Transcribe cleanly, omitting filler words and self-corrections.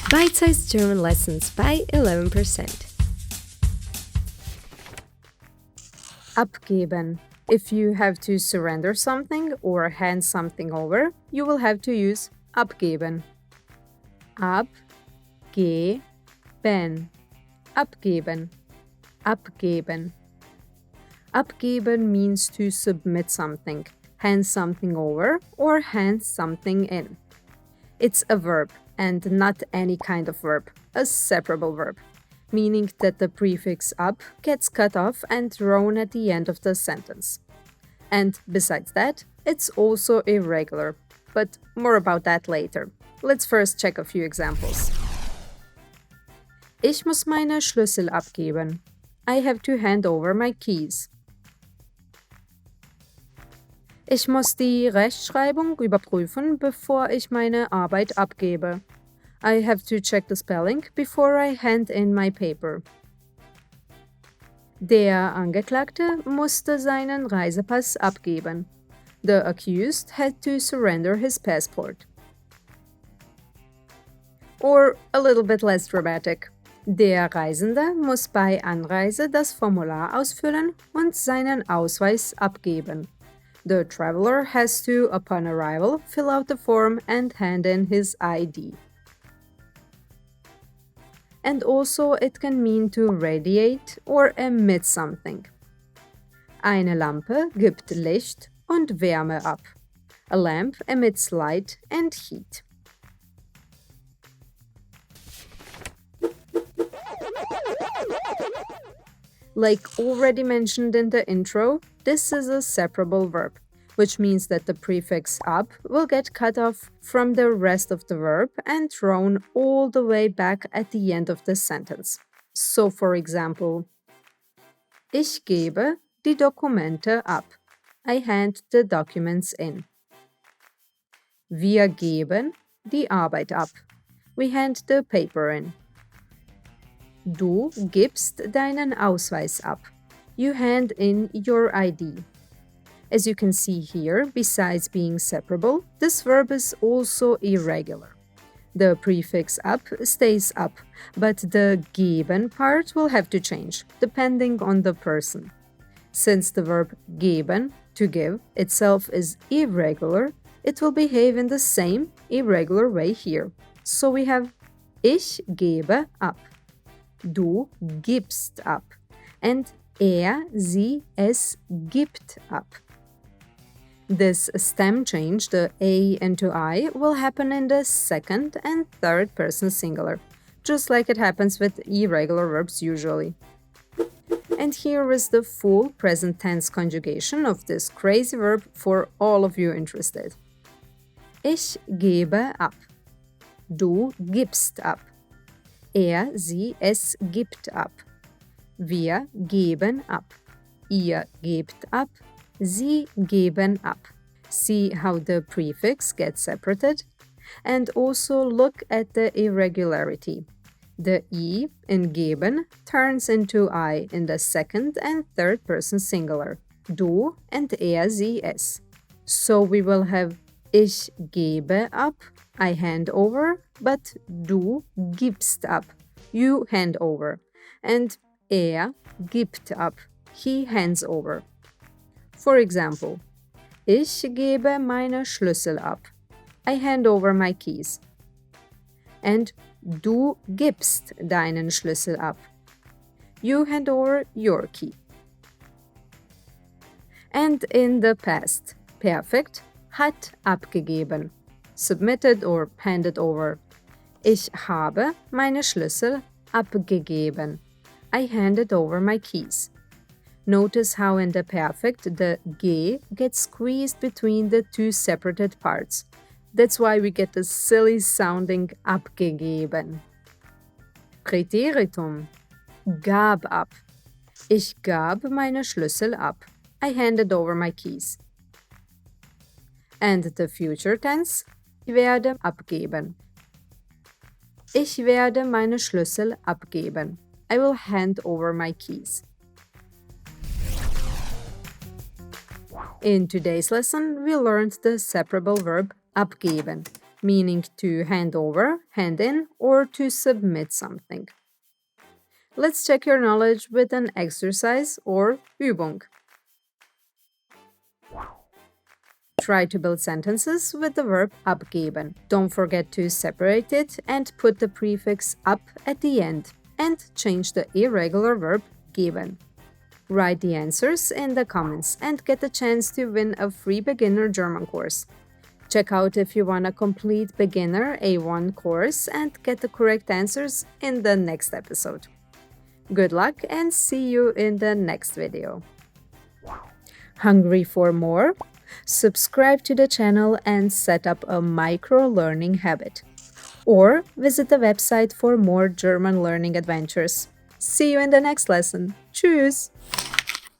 Bite-sized German lessons by 11%. Abgeben. If you have to surrender something or hand something over, you will have to use abgeben. Ab-geh-behn. Abgeben. Abgeben. Abgeben means to submit something, hand something over, or hand something in. It's a verb, and not any kind of verb, a separable verb, meaning that the prefix ab gets cut off and thrown at the end of the sentence. And besides that, it's also irregular, but more about that later. Let's first check a few examples. Ich muss meine Schlüssel abgeben. I have to hand over my keys. Ich muss die Rechtschreibung überprüfen, bevor ich meine Arbeit abgebe. I have to check the spelling before I hand in my paper. Der Angeklagte musste seinen Reisepass abgeben. The accused had to surrender his passport. Or a little bit less dramatic. Der Reisende muss bei Anreise das Formular ausfüllen und seinen Ausweis abgeben. The traveler has to, upon arrival, fill out the form and hand in his ID. And also it can mean to radiate or emit something. Eine Lampe gibt Licht und Wärme ab. A lamp emits light and heat. Like already mentioned in the intro, this is a separable verb, which means that the prefix ab will get cut off from the rest of the verb and thrown all the way back at the end of the sentence. So, for example, ich gebe die Dokumente ab. I hand the documents in. Wir geben die Arbeit ab. We hand the paper in. Du gibst deinen Ausweis ab. You hand in your ID. As you can see here, besides being separable, this verb is also irregular. The prefix ab stays up, but the geben part will have to change, depending on the person. Since the verb geben, to give, itself is irregular, it will behave in the same irregular way here. So we have ich gebe ab. Du gibst ab. And sie, es gibt ab. This stem change, the a into I, will happen in the second and third person singular, just like it happens with irregular verbs usually. And here is the full present tense conjugation of this crazy verb for all of you interested. Ich gebe ab. Du gibst ab. Sie, es gibt ab. Wir geben ab. Ihr gebt ab. Sie geben ab. See how the prefix gets separated? And also look at the irregularity. The I in geben turns into I in the second and third person singular. Du and sie, es. So we will have ich gebe ab. I hand over, but du gibst ab. You hand over. And gibt ab. He hands over. For example, ich gebe meine Schlüssel ab. I hand over my keys. And du gibst deinen Schlüssel ab. You hand over your key. And in the past, perfect, hat abgegeben. Submitted or handed over. Ich habe meine Schlüssel abgegeben. I handed over my keys. Notice how in the perfect the ge gets squeezed between the two separated parts. That's why we get the silly sounding abgegeben. Präteritum. Gab ab. Ich gab meine Schlüssel ab. I handed over my keys. And the future tense. Ich werde abgeben. Ich werde meine Schlüssel abgeben. I will hand over my keys. In today's lesson, we learned the separable verb abgeben. meaning to hand over, hand in, or to submit something. Let's check your knowledge with an exercise or Übung. Try to build sentences with the verb abgeben. Don't forget to separate it and put the prefix ab at the end, and change the irregular verb geben. Write the answers in the comments and get the chance to win a free beginner German course. Check out if you want a complete beginner A1 course and get the correct answers in the next episode. Good luck and see you in the next video. Hungry for more? Subscribe to the channel and set up a micro-learning habit. Or visit the website for more German learning adventures. See you in the next lesson. Tschüss!